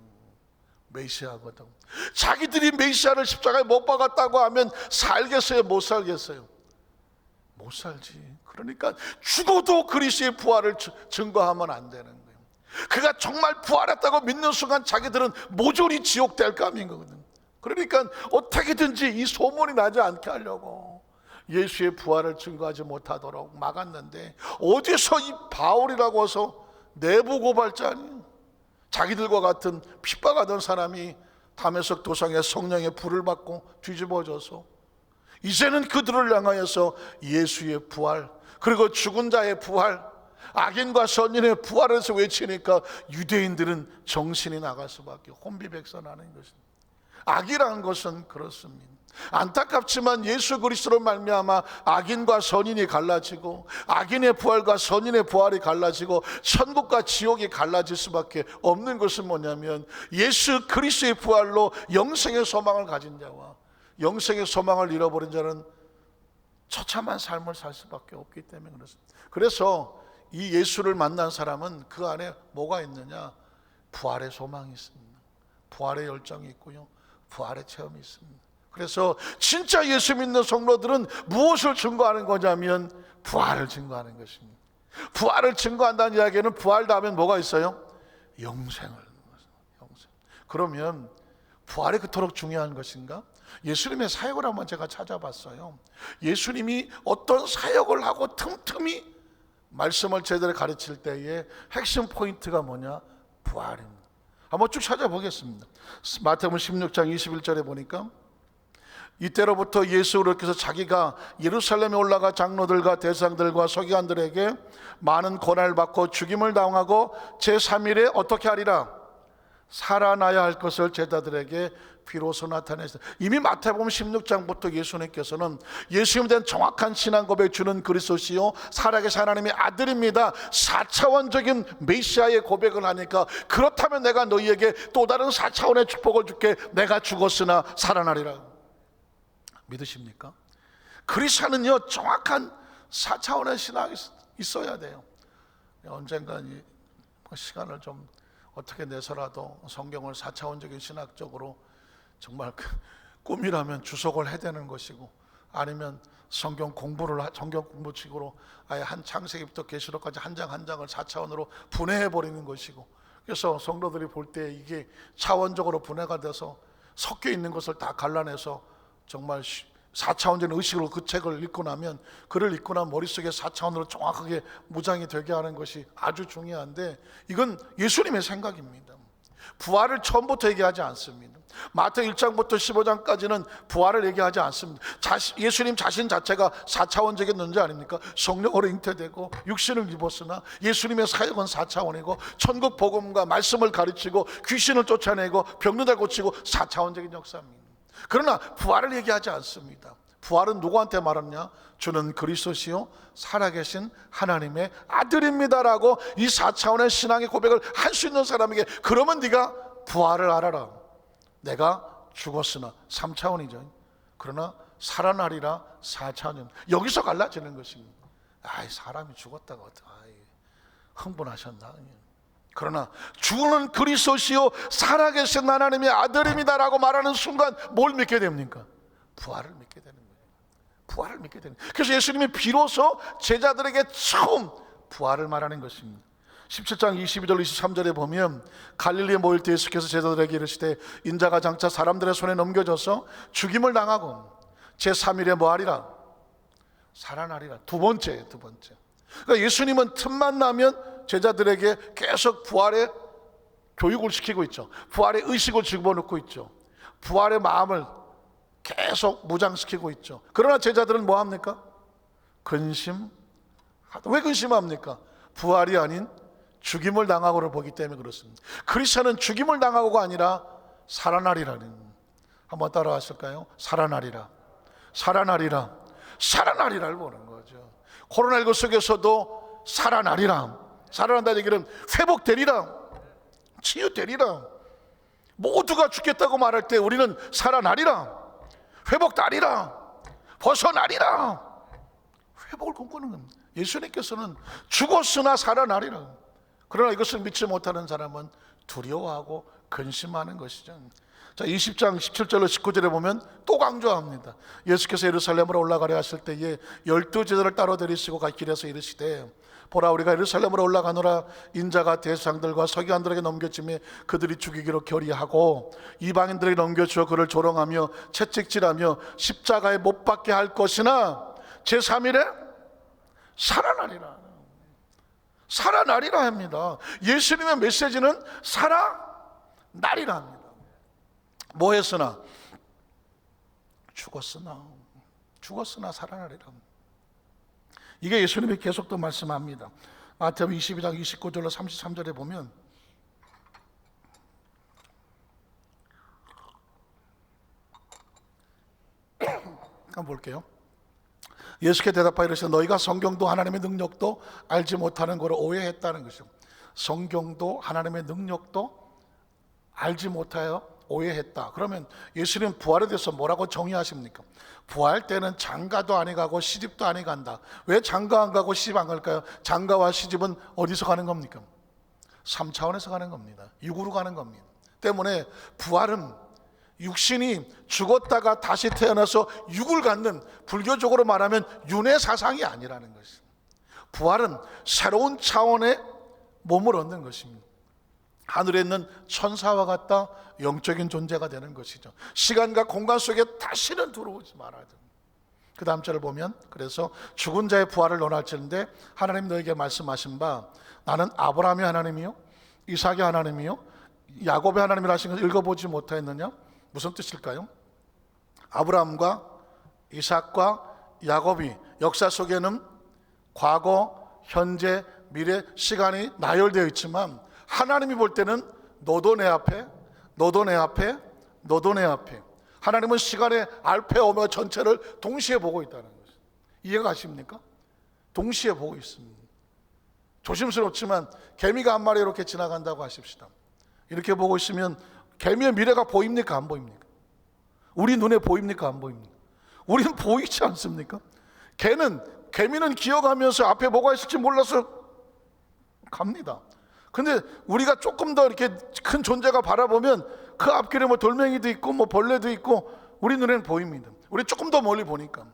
메시아거든. 자기들이 메시아를 십자가에 못 박았다고 하면 살겠어요? 못 살겠어요? 못 살지. 그러니까 죽어도 그리스도의 부활을 증거하면 안 되는 거예요. 그가 정말 부활했다고 믿는 순간 자기들은 모조리 지옥 될 감인 거거든. 그러니까 어떻게든지 이 소문이 나지 않게 하려고 예수의 부활을 증거하지 못하도록 막았는데, 어디서 이 바울이라고 해서 내부 고발자니, 자기들과 같은 핍박하던 사람이 다메섹 도상에 성령의 불을 받고 뒤집어져서 이제는 그들을 향하여서 예수의 부활, 그리고 죽은 자의 부활, 악인과 선인의 부활에서 외치니까 유대인들은 정신이 나갈 수밖에, 혼비백산하는 것입니다. 악이라는 것은 그렇습니다. 안타깝지만 예수 그리스도로 말미암아 악인과 선인이 갈라지고, 악인의 부활과 선인의 부활이 갈라지고, 천국과 지옥이 갈라질 수밖에 없는 것은 뭐냐면, 예수 그리스도의 부활로 영생의 소망을 가진 자와 영생의 소망을 잃어버린 자는 처참한 삶을 살 수밖에 없기 때문에 그렇습니다. 그래서 이 예수를 만난 사람은 그 안에 뭐가 있느냐? 부활의 소망이 있습니다. 부활의 열정이 있고요, 부활의 체험이 있습니다. 그래서 진짜 예수 믿는 성도들은 무엇을 증거하는 거냐면 부활을 증거하는 것입니다. 부활을 증거한다는 이야기는 부활 다음에 뭐가 있어요? 영생을. 영생. 그러면 부활이 그토록 중요한 것인가? 예수님의 사역을 한번 제가 찾아봤어요. 예수님이 어떤 사역을 하고 틈틈이 말씀을 제대로 가르칠 때의 핵심 포인트가 뭐냐? 부활입니다. 한번 쭉 찾아보겠습니다. 마태복음 16장 21절에 보니까, 이때로부터 예수께서 자기가 예루살렘에 올라가 장로들과 대상들과 서기관들에게 많은 고난을 받고 죽임을 당하고 제3일에 어떻게 하리라? 살아나야 할 것을 제자들에게 비로소 나타내셨어요. 이미 마태복음 16장부터 예수님께서는 예수님에 대한 정확한 신앙 고백, 주는 그리스도시요 살아계신 하나님의 아들입니다, 4차원적인 메시아의 고백을 하니까, 그렇다면 내가 너희에게 또 다른 4차원의 축복을 줄게, 내가 죽었으나 살아나리라. 믿으십니까? 그리스도는요 정확한 4차원의 신앙이 있어야 돼요. 언젠가 시간을 좀 어떻게 내서라도 성경을 4차원적인 신학적으로, 정말 꿈이라면 주석을 해대는 것이고, 아니면 성경 공부식으로 아예 한 창세기부터 계시록까지 한 장 한 장을 4차원으로 분해해 버리는 것이고, 그래서 성도들이 볼 때 이게 차원적으로 분해가 돼서 섞여 있는 것을 다 갈라내서 정말 4차원적인 의식으로 그 책을 읽고 나면, 글을 읽고 나면 머릿속에 4차원으로 정확하게 무장이 되게 하는 것이 아주 중요한데, 이건 예수님의 생각입니다. 부활을 처음부터 얘기하지 않습니다. 마태 1장부터 15장까지는 부활을 얘기하지 않습니다. 예수님 자신 자체가 4차원적인 존재 아닙니까? 성령으로 잉태되고 육신을 입었으나 예수님의 사역은 4차원이고, 천국 복음과 말씀을 가르치고 귀신을 쫓아내고 병든 고치고 4차원적인 역사입니다. 그러나 부활을 얘기하지 않습니다. 부활은 누구한테 말하냐? 주는 그리스도시요 살아계신 하나님의 아들입니다라고 이 4차원의 신앙의 고백을 할 수 있는 사람에게, 그러면 네가 부활을 알아라. 내가 죽었으나 3차원이죠. 그러나 살아나리라 4차원. 여기서 갈라지는 것입니다. 사람이 죽었다가 흥분하셨나? 그러나 주는 그리스도시요 살아계신 하나님의 아들입니다라고 말하는 순간 뭘 믿게 됩니까? 부활을 믿게 되는 거예요. 부활을 믿게 되는 거예요. 그래서 예수님이 비로소 제자들에게 처음 부활을 말하는 것입니다. 17장 22절 23절에 보면, 갈릴리에 모일 때 예수께서 제자들에게 이르시되 인자가 장차 사람들의 손에 넘겨져서 죽임을 당하고 제3일에 뭐하리라? 살아나리라. 두 번째. 그러니까 예수님은 틈만 나면 제자들에게 계속 부활의 교육을 시키고 있죠. 부활의 의식을 집어넣고 있죠. 부활의 마음을 계속 무장시키고 있죠. 그러나 제자들은 뭐 합니까? 왜 근심합니까? 부활이 아닌 죽임을 당하고를 보기 때문에 그렇습니다. 그리스도는 죽임을 당하고가 아니라 살아나리라는, 한번 따라 하실까요? 살아나리라를 보는 거죠. 코로나19 속에서도 살아나리라, 살아난다는 얘기는 회복되리라, 치유되리라. 모두가 죽겠다고 말할 때 우리는 살아나리라, 회복되리라, 벗어나리라. 회복을 꿈꾸는 겁니다. 예수님께서는 죽었으나 살아나리라. 그러나 이것을 믿지 못하는 사람은 두려워하고 근심하는 것이죠. 자, 20장 17절로 19절에 보면 또 강조합니다. 예수께서 예루살렘으로 올라가려 하실 때에 12제자를 따로 데리시고 갈 길에서 이르시되 보라, 우리가 예루살렘으로 올라가노라. 인자가 대상들과 서기관들에게 넘겨짐에 그들이 죽이기로 결의하고 이방인들에게 넘겨주어 그를 조롱하며 채찍질하며 십자가에 못 박게 할 것이나 제3일에 살아나리라. 살아나리라 합니다. 예수님의 메시지는 살아나리라 합니다. 뭐 했으나? 죽었으나 살아나리라. 이게 예수님이 계속 또 말씀합니다. 마태복음 22장 29절로 33절에 보면 한번 볼게요. 예수께 대답하여 이르시되 너희가 성경도 하나님의 능력도 알지 못하는 거로 오해했다는 것이죠. 성경도 하나님의 능력도 알지 못하여 오해했다. 그러면 예수님 부활에 대해서 뭐라고 정의하십니까? 부활 때는 장가도 아니 가고 시집도 아니 간다. 왜 장가 안 가고 시집 안 갈까요? 장가와 시집은 어디서 가는 겁니까? 3차원에서 가는 겁니다. 육으로 가는 겁니다. 때문에 부활은 육신이 죽었다가 다시 태어나서 육을 갖는, 불교적으로 말하면 윤회 사상이 아니라는 것입니다. 부활은 새로운 차원의 몸을 얻는 것입니다. 하늘에 있는 천사와 같다 영적인 존재가 되는 것이죠. 시간과 공간 속에 다시는 들어오지 말아야 됩니다. 그 다음 절을 보면, 그래서 죽은 자의 부활을 논할지는데 하나님 너에게 말씀하신 바 나는 아브라함의 하나님이요 이삭의 하나님이요 야곱의 하나님이라 하신 것을 읽어보지 못하였느냐? 무슨 뜻일까요? 아브라함과 이삭과 야곱이 역사 속에는 과거, 현재, 미래 시간이 나열되어 있지만 하나님이 볼 때는 너도 내 앞에, 너도 내 앞에, 너도 내 앞에. 하나님은 시간의 알파 오메가 전체를 동시에 보고 있다는 것이죠. 이해가 가십니까? 동시에 보고 있습니다. 조심스럽지만 개미가 한 마리 이렇게 지나간다고 하십시다. 이렇게 보고 있으면 개미의 미래가 보입니까? 안 보입니까? 우리 눈에 보입니까? 안 보입니까? 우리는 보이지 않습니까? 개미는 기어가면서 앞에 뭐가 있을지 몰라서 갑니다. 근데 우리가 조금 더 이렇게 큰 존재가 바라보면 그 앞길에 뭐 돌멩이도 있고 뭐 벌레도 있고 우리 눈에는 보입니다. 우리 조금 더 멀리 보니까.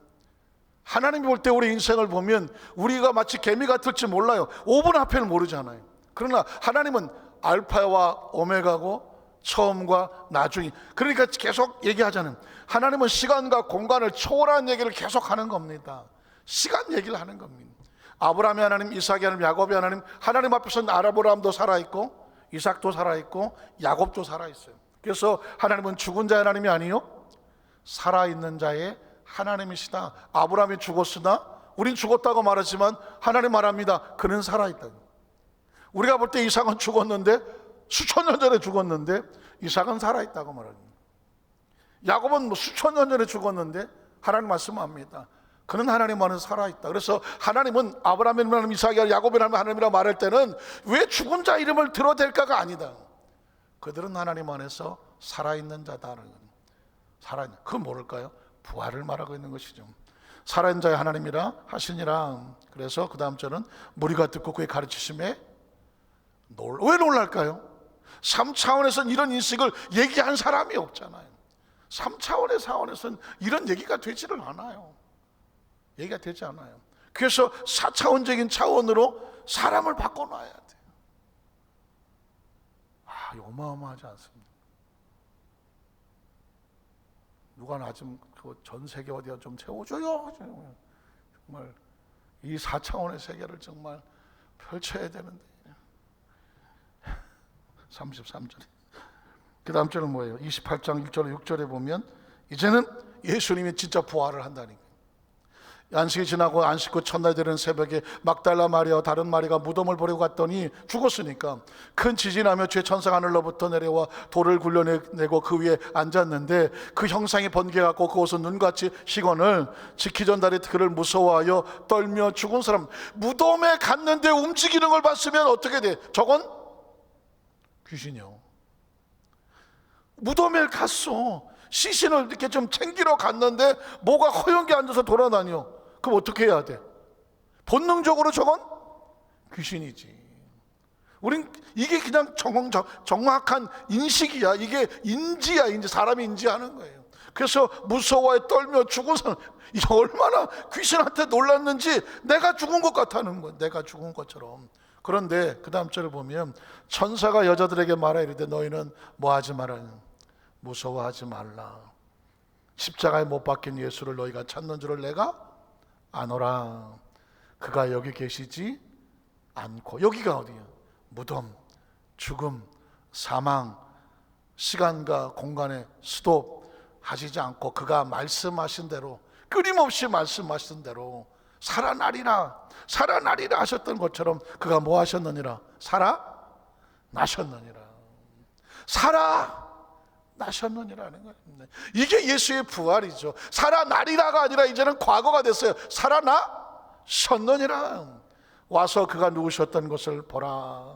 하나님이 볼 때 우리 인생을 보면 우리가 마치 개미 같을지 몰라요. 5분 앞에는 모르잖아요. 그러나 하나님은 알파와 오메가고 처음과 나중이. 그러니까 계속 얘기하잖아요. 하나님은 시간과 공간을 초월한 얘기를 계속 하는 겁니다. 시간 얘기를 하는 겁니다. 아브라함의 하나님, 이삭의 하나님, 야곱의 하나님, 하나님 앞에서는 아브라함도 살아있고 이삭도 살아있고 야곱도 살아있어요. 그래서 하나님은 죽은 자의 하나님이 아니요 살아있는 자의 하나님이시다. 아브라함이 죽었으나 우린 죽었다고 말하지만 하나님 말합니다. 그는 살아있다. 우리가 볼 때 이삭은 죽었는데 수천 년 전에 죽었는데 이삭은 살아있다고 말합니다. 야곱은 뭐 수천 년 전에 죽었는데 하나님 말씀합니다. 그는 하나님 안에 살아있다. 그래서 하나님은 아브라함의 하나님, 이삭의 야곱의 하나님이라고 말할 때는 왜 죽은 자 이름을 들어댈까가 아니다. 그들은 하나님 안에서 살아있는 자다는 거예요. 살아있는, 그건 뭐랄까요? 부활을 말하고 있는 것이죠. 살아있는 자의 하나님이라 하시니라. 그래서 그 다음 절은 무리가 듣고 그의 가르치심에 왜 놀랄까요? 3차원에서는 이런 인식을 얘기한 사람이 없잖아요. 3차원의 사원에서는 이런 얘기가 되지를 않아요. 얘기가 되지 않아요. 그래서 4차원적인 차원으로 사람을 바꿔놔야 돼요. 이거 어마어마하지 않습니까? 누가 나 좀 전 세계 어디가 좀 채워줘요. 정말 이 4차원의 세계를 정말 펼쳐야 되는데. 33절에 그 다음 절은 뭐예요? 28장 1절 6절에 보면 이제는 예수님이 진짜 부활을 한다니까. 안식이 지나고 안식 후 첫날 되는 새벽에 막달라 마리아와 다른 마리아가 무덤을 보려고 갔더니 죽었으니까 큰 지진이 나며 주의 천사가 하늘로부터 내려와 돌을 굴려내고 그 위에 앉았는데 그 형상이 번개갖고 그곳은 눈같이 희건을 지키 전달이 그를 무서워하여 떨며 죽은 사람. 무덤에 갔는데 움직이는 걸 봤으면 어떻게 돼? 저건 귀신이요. 무덤에 갔어. 시신을 이렇게 좀 챙기러 갔는데 뭐가 허연게 앉아서 돌아다녀. 그럼 어떻게 해야 돼? 본능적으로 저건 귀신이지. 우린 이게 그냥 정확한 인식이야. 이게 인지야. 인지. 사람이 인지하는 거예요. 그래서 무서워해 떨며 죽은 사람, 이게 얼마나 귀신한테 놀랐는지 내가 죽은 것 같다는 거야. 내가 죽은 것처럼. 그런데 그 다음 절을 보면 천사가 여자들에게 말하 이르되 너희는 뭐 하지 말라. 무서워하지 말라. 십자가에 못 박힌 예수를 너희가 찾는 줄을 내가 아노라. 그가 여기 계시지 않고. 여기가 어디야? 무덤, 죽음, 사망, 시간과 공간에 스톱하시지 않고 그가 말씀하신 대로, 끊임없이 말씀하신 대로 살아나리라 하셨던 것처럼 그가 뭐 하셨느니라? 살아나셨느니라. 살아나셨느니라는 거예요. 이게 예수의 부활이죠. 살아나리라가 아니라 이제는 과거가 됐어요. 살아나셨느니라. 와서 그가 누우셨던 것을 보라.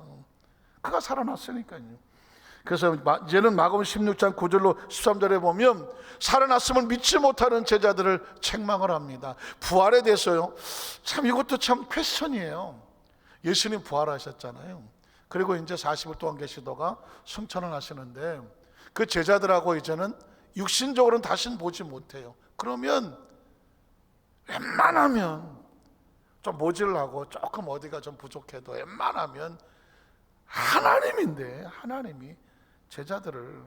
그가 살아났으니까요. 그래서 이제는 마가복음 16장 9절로 13절에 보면 살아났음을 믿지 못하는 제자들을 책망을 합니다. 부활에 대해서요, 참 이것도 참 퀘스천이에요. 예수님 부활하셨잖아요. 그리고 이제 40일 동안 계시다가 승천을 하시는데 그 제자들하고 이제는 육신적으로는 다시는 보지 못해요. 그러면 웬만하면 좀 모질라고 조금 어디가 좀 부족해도 웬만하면 하나님인데 하나님이 제자들을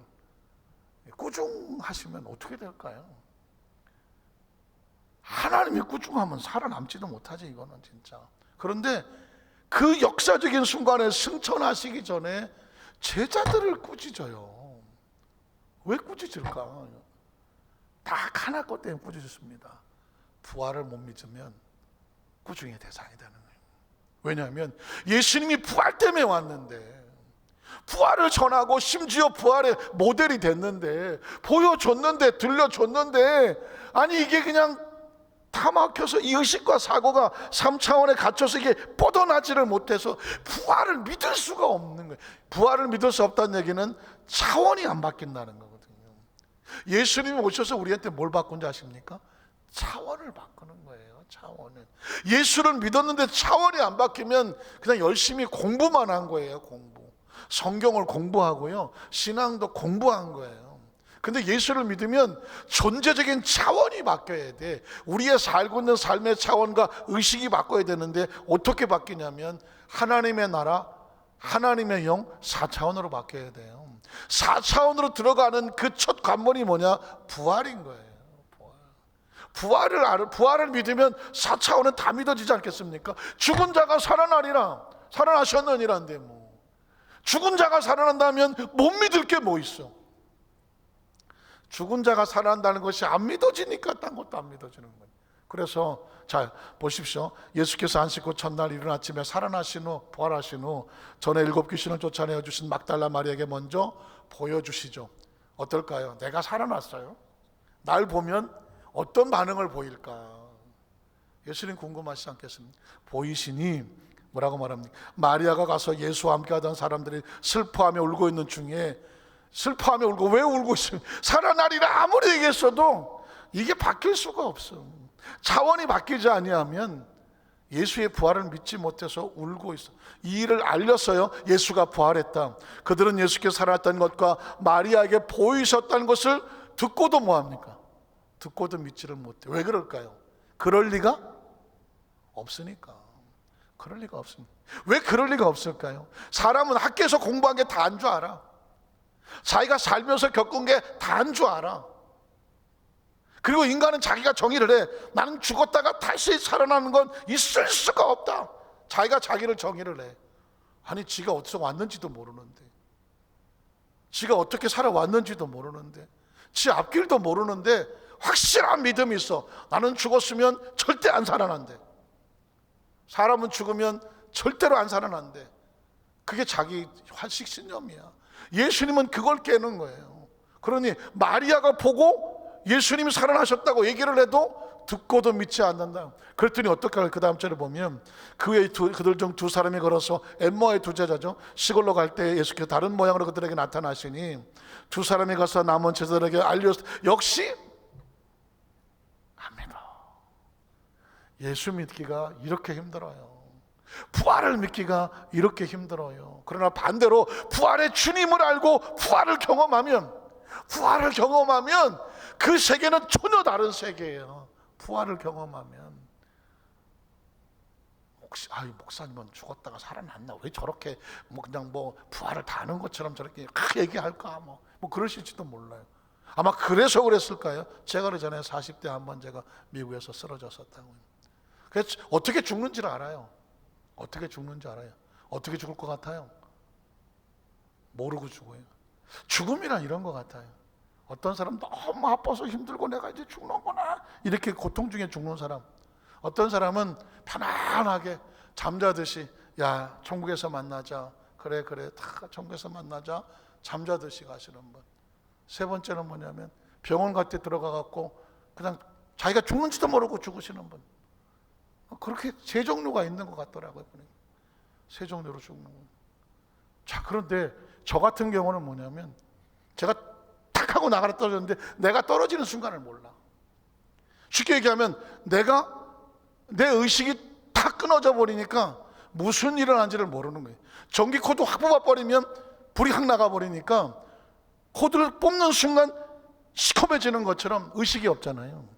꾸중하시면 어떻게 될까요? 하나님이 꾸중하면 살아남지도 못하지, 이거는 진짜. 그런데 그 역사적인 순간에 승천하시기 전에 제자들을 꾸짖어요. 왜 꾸짖을까? 다 하나 것 때문에 꾸짖습니다. 부활을 못 믿으면 꾸중의 대상이 되는 거예요. 왜냐하면 예수님이 부활 때문에 왔는데, 부활을 전하고 심지어 부활의 모델이 됐는데, 보여줬는데, 들려줬는데, 아니 이게 그냥 다 막혀서 이 의식과 사고가 3차원에 갇혀서 이게 뻗어나지를 못해서 부활을 믿을 수가 없는 거예요. 부활을 믿을 수 없다는 얘기는 차원이 안 바뀐다는 거거든요. 예수님이 오셔서 우리한테 뭘 바꾼지 아십니까? 차원을 바꾸는 거예요. 차원을. 예수를 믿었는데 차원이 안 바뀌면 그냥 열심히 공부만 한 거예요. 공부. 성경을 공부하고요, 신앙도 공부한 거예요. 근데 예수를 믿으면 존재적인 차원이 바뀌어야 돼. 우리의 살고 있는 삶의 차원과 의식이 바뀌어야 되는데 어떻게 바뀌냐면 하나님의 나라, 하나님의 영 4차원으로 바뀌어야 돼요. 4차원으로 들어가는 그 첫 관문이 뭐냐? 부활인 거예요. 부활을 믿으면 4차원은 다 믿어지지 않겠습니까? 죽은 자가 살아나리라, 살아나셨느니라는데 뭐 죽은 자가 살아난다면 못 믿을 게 뭐 있어? 죽은 자가 살아난다는 것이 안 믿어지니까 딴 것도 안 믿어지는 거예요. 그래서 자 보십시오. 예수께서 안식 후 첫날 이른 아침에 살아나신 후, 부활하신 후 전에 7 귀신을 쫓아내어 주신 막달라 마리아에게 먼저 보여주시죠. 어떨까요? 내가 살아났어요. 날 보면 어떤 반응을 보일까? 예수님 궁금하시지 않겠습니까? 보이시니 뭐라고 말합니까? 마리아가 가서 예수와 함께 하던 사람들이 슬퍼하며 울고 있는 중에, 슬퍼하며 울고, 왜 울고 있어요? 살아나리라 아무리 얘기했어도 이게 바뀔 수가 없어. 차원이 바뀌지 아니하면 예수의 부활을 믿지 못해서 울고 있어. 이 일을 알렸어요. 예수가 부활했다. 그들은 예수께서 살아났다는 것과 마리아에게 보이셨다는 것을 듣고도 뭐합니까? 듣고도 믿지를 못해. 왜 그럴까요? 그럴 리가 없으니까. 그럴 리가 없습니다. 왜 그럴 리가 없을까요? 사람은 학교에서 공부한 게 다 한 줄 알아. 자기가 살면서 겪은 게 다 한 줄 알아. 그리고 인간은 자기가 정의를 해. 나는 죽었다가 다시 살아나는 건 있을 수가 없다. 자기가 자기를 정의를 해. 아니 지가 어디서 왔는지도 모르는데, 지가 어떻게 살아왔는지도 모르는데, 지 앞길도 모르는데 확실한 믿음이 있어. 나는 죽었으면 절대 안 살아난대. 사람은 죽으면 절대로 안 살아난대. 그게 자기 환식신념이야. 예수님은 그걸 깨는 거예요. 그러니 마리아가 보고 예수님이 살아나셨다고 얘기를 해도 듣고도 믿지 않는다. 그랬더니 어떡할까? 그 다음 절에 보면 그 외에 그들 중 두 사람이 걸어서 엠마오의 두 제자죠, 시골로 갈 때 예수께서 다른 모양으로 그들에게 나타나시니 두 사람이 가서 남은 제자들에게 알려서 역시 안 믿어. 예수 믿기가 이렇게 힘들어요. 부활을 믿기가 이렇게 힘들어요. 그러나 반대로 부활의 주님을 알고 부활을 경험하면 그 세계는 전혀 다른 세계예요. 부활을 경험하면 혹시 목사님은 죽었다가 살아났나? 왜 저렇게 그냥 부활을 다 아는 것처럼 저렇게 얘기할까? 그러실지도 몰라요. 아마 그래서 그랬을까요? 제가 그러잖아요. 40대 한번 제가 미국에서 쓰러졌었다고요. 그래서 어떻게 죽는지를 알아요. 어떻게 죽는지 알아요. 어떻게 죽을 것 같아요? 모르고 죽어요. 죽음이란 이런 것 같아요. 어떤 사람 너무 아파서 힘들고 내가 이제 죽는구나 이렇게 고통 중에 죽는 사람, 어떤 사람은 편안하게 잠자듯이 야 천국에서 만나자, 그래 다 천국에서 만나자, 잠자듯이 가시는 분. 세 번째는 뭐냐면 병원 갈 때 들어가 갖고 그냥 자기가 죽는지도 모르고 죽으시는 분. 그렇게 세 종류가 있는 것 같더라고요. 세 종류로 죽는 거. 자, 그런데 저 같은 경우는 뭐냐면 제가 탁 하고 나가라 떨어졌는데 내가 떨어지는 순간을 몰라. 쉽게 얘기하면 내 의식이 탁 끊어져 버리니까 무슨 일을 하는지를 모르는 거예요. 전기 코드 확 뽑아버리면 불이 확 나가버리니까 코드를 뽑는 순간 시커매지는 것처럼 의식이 없잖아요.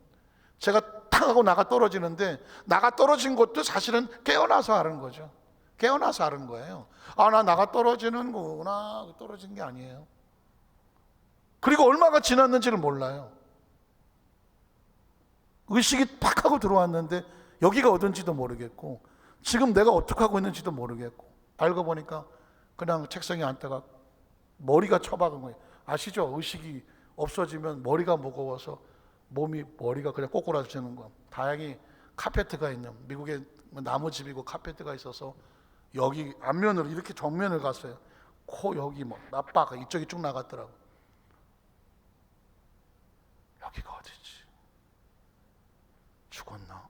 제가 탁 하고 나가 떨어지는데 나가 떨어진 것도 사실은 깨어나서 하는 거죠. 깨어나서 하는 거예요. 나 나가 떨어지는 거구나. 떨어진 게 아니에요. 그리고 얼마가 지났는지를 몰라요. 의식이 팍 하고 들어왔는데 여기가 어딘지도 모르겠고 지금 내가 어떻게 하고 있는지도 모르겠고 알고 보니까 그냥 책상에 앉다가 머리가 처박은 거예요. 아시죠? 의식이 없어지면 머리가 무거워서 머리가 그냥 꼬꾸라지는 거. 다행히 카페트가 있는, 미국에 나무집이고 카페트가 있어서 여기 앞면으로 이렇게 정면을 갔어요. 코 여기 맞박 이쪽이 쭉 나갔더라고. 여기가 어디지? 죽었나?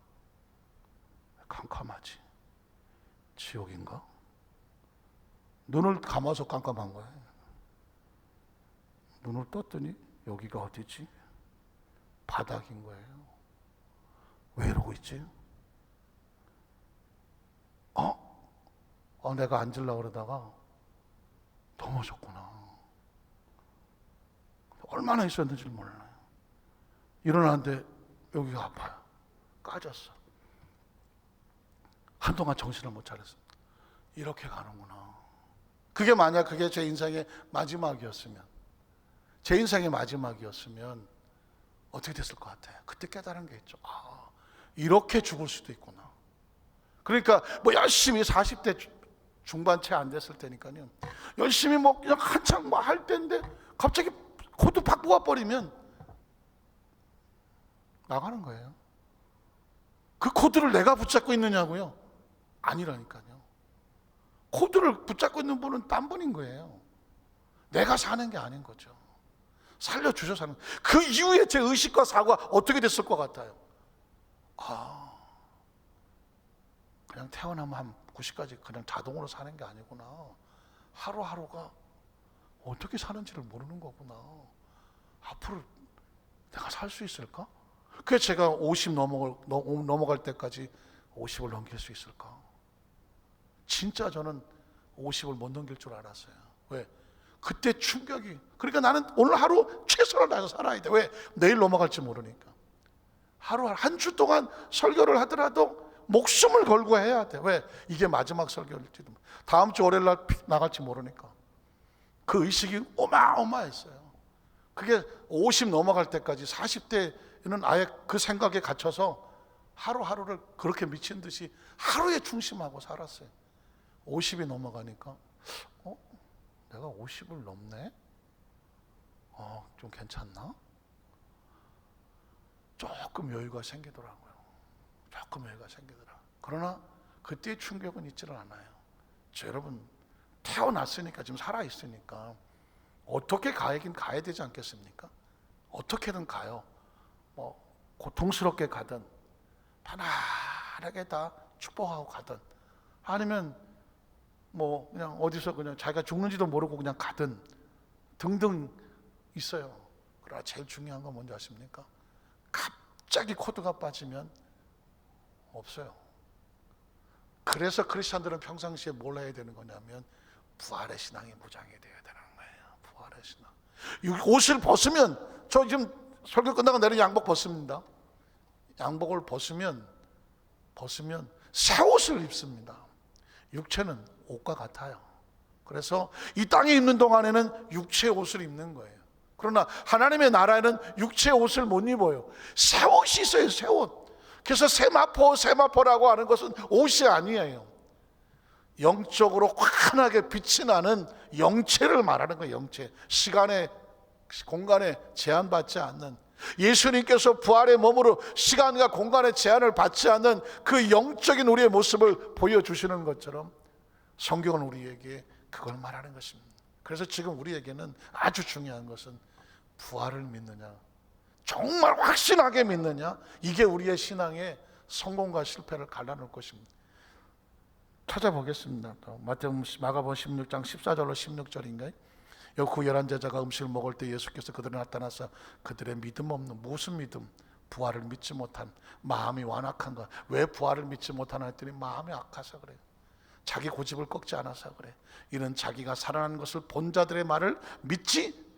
캄캄하지. 지옥인가? 눈을 감아서 깜깜한 거야. 눈을 떴더니 여기가 어디지? 바닥인 거예요. 왜 이러고 있지? 내가 앉으려고 그러다가 넘어졌구나. 얼마나 있었는지 몰라요. 일어나는데 여기가 아파요. 까졌어. 한동안 정신을 못 차렸어. 이렇게 가는구나. 그게 제 인생의 마지막이었으면, 어떻게 됐을 것 같아요? 그때 깨달은 게 있죠. 이렇게 죽을 수도 있구나. 그러니까 열심히 40대 중반 채 안 됐을 때니까요. 열심히 그냥 한창 할 때인데 갑자기 코드 팍 뽑아버리면 나가는 거예요. 그 코드를 내가 붙잡고 있느냐고요? 아니라니까요. 코드를 붙잡고 있는 분은 딴 분인 거예요. 내가 사는 게 아닌 거죠. 살려주셔서 사는 거예요. 그 이후에 제 의식과 사고가 어떻게 됐을 것 같아요? 그냥 태어나면 한 90까지 그냥 자동으로 사는 게 아니구나. 하루하루가 어떻게 사는지를 모르는 거구나. 앞으로 내가 살 수 있을까? 그래서 제가 50 넘어갈 때까지 50을 넘길 수 있을까? 진짜 저는 50을 못 넘길 줄 알았어요. 왜? 그때 충격이. 그러니까 나는 오늘 하루 최선을 다해서 살아야 돼. 왜? 내일 넘어갈지 모르니까. 하루 한 주 동안 설교를 하더라도 목숨을 걸고 해야 돼. 왜? 이게 마지막 설교일지도. 다음 주 월요일 날 나갈지 모르니까. 그 의식이 어마어마했어요. 그게 50 넘어갈 때까지 40대는 아예 그 생각에 갇혀서 하루하루를 그렇게 미친 듯이 하루에 중심하고 살았어요. 50이 넘어가니까 내가 50을 넘네? 좀 괜찮나? 조금 여유가 생기더라고요. 그러나 그때의 충격은 있지를 않아요. 여러분 태어났으니까 지금 살아있으니까 어떻게 가야긴 가야 되지 않겠습니까? 어떻게든 가요. 고통스럽게 가든 편안하게 다 축복하고 가든, 아니면 뭐 그냥 어디서 그냥 자기가 죽는지도 모르고 그냥 가든 등등 있어요. 그러나 제일 중요한 건 뭔지 아십니까? 갑자기 코드가 빠지면 없어요. 그래서 크리스천들은 평상시에 뭘 해야 되는 거냐면 부활의 신앙이 무장이 되어야 되는 거예요. 부활의 신앙. 옷을 벗으면, 저 지금 설교 끝나고 내려 양복 벗습니다. 양복을 벗으면 새 옷을 입습니다. 육체는 옷과 같아요. 그래서 이 땅에 있는 동안에는 육체의 옷을 입는 거예요. 그러나 하나님의 나라에는 육체의 옷을 못 입어요. 새 옷이 있어요. 새 옷. 그래서 세마포라고 하는 것은 옷이 아니에요. 영적으로 환하게 빛이 나는 영체를 말하는 거예요. 영체. 시간에 공간에 제한받지 않는, 예수님께서 부활의 몸으로 시간과 공간의 제한을 받지 않는 그 영적인 우리의 모습을 보여주시는 것처럼 성경은 우리에게 그걸 말하는 것입니다. 그래서 지금 우리에게는 아주 중요한 것은 부활을 믿느냐, 정말 확신하게 믿느냐, 이게 우리의 신앙의 성공과 실패를 갈라놓을 것입니다. 찾아보겠습니다. 마가복음 16장 14절로 16절인가요? 그 11제자가 음식을 먹을 때 예수께서 그들에 나타나서 그들의 믿음 없는, 무슨 믿음? 부활을 믿지 못한, 마음이 완악한 것. 왜 부활을 믿지 못하나 했더니 마음이 악해서 그래요. 자기 고집을 꺾지 않아서 그래. 이는 자기가 살아난 것을 본 자들의 말을 믿지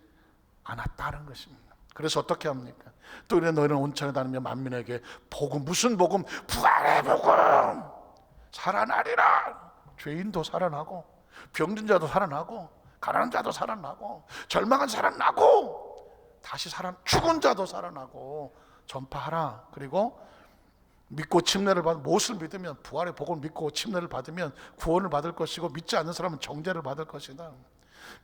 않았다는 것입니다. 그래서 어떻게 합니까? 또 이래 너희는 온천에 다니며 만민에게 복음, 무슨 복음? 부활의 복음! 살아나리라. 죄인도 살아나고, 병든 자도 살아나고, 가난한 자도 살아나고, 절망한 살아나고, 다시 죽은 자도 살아나고 전파하라. 그리고 믿고 침례를 받으면, 무엇을 믿으면, 부활의 복음을 믿고 침례를 받으면 구원을 받을 것이고, 믿지 않는 사람은 정죄를 받을 것이다.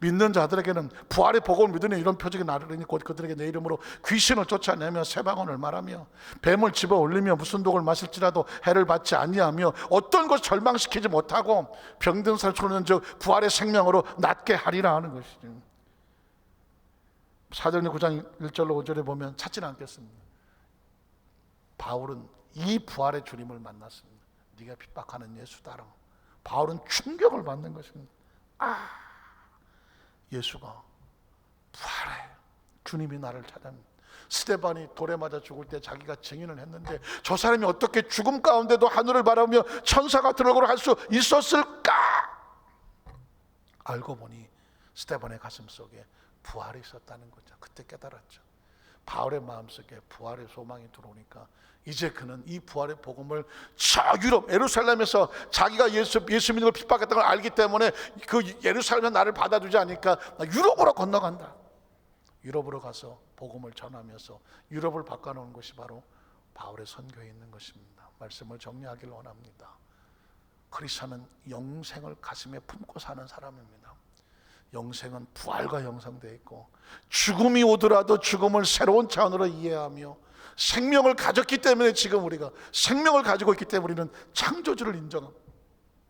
믿는 자들에게는 부활의 복음을 믿으니 이런 표적이 나르니 곧 그들에게 내 이름으로 귀신을 쫓아내며 새방언을 말하며 뱀을 집어 올리며 무슨 독을 마실지라도 해를 받지 아니하며 어떤 것을 절망시키지 못하고 병든 사람을 치르는 즉 부활의 생명으로 낫게 하리라 하는 것이죠. 사도행전 9장 1절로 5절에 보면 찾지는 않겠습니다. 바울은 이 부활의 주님을 만났습니다. 네가 핍박하는 예수다라. 바울은 충격을 받는 것입니다. 예수가 부활해, 주님이 나를 찾았는데, 스데반이 돌에 맞아 죽을 때 자기가 증인을 했는데 저 사람이 어떻게 죽음 가운데도 하늘을 바라보며 천사 같은 얼굴을 할 수 있었을까? 알고 보니 스데반의 가슴 속에 부활이 있었다는 거죠. 그때 깨달았죠. 바울의 마음속에 부활의 소망이 들어오니까 이제 그는 이 부활의 복음을 저 유럽 예루살렘에서 자기가 예수 믿는 걸 핍박했던 걸 알기 때문에 그 예루살렘에서 나를 받아주지 않으니까 유럽으로 건너간다. 유럽으로 가서 복음을 전하면서 유럽을 바꿔놓은 것이 바로 바울의 선교에 있는 것입니다. 말씀을 정리하기를 원합니다. 크리스천은 영생을 가슴에 품고 사는 사람입니다. 영생은 부활과 형성되어 있고 죽음이 오더라도 죽음을 새로운 차원으로 이해하며 생명을 가졌기 때문에 지금 우리가 생명을 가지고 있기 때문에 우리는 창조주를 인정합니다.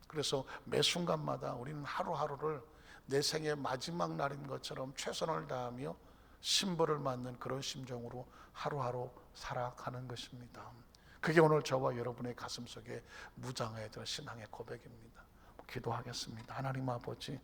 그래서 매 순간마다 우리는 하루하루를 내 생의 마지막 날인 것처럼 최선을 다하며 신부를 맞는 그런 심정으로 하루하루 살아가는 것입니다. 그게 오늘 저와 여러분의 가슴속에 무장해야 될 신앙의 고백입니다. 기도하겠습니다. 하나님 아버지,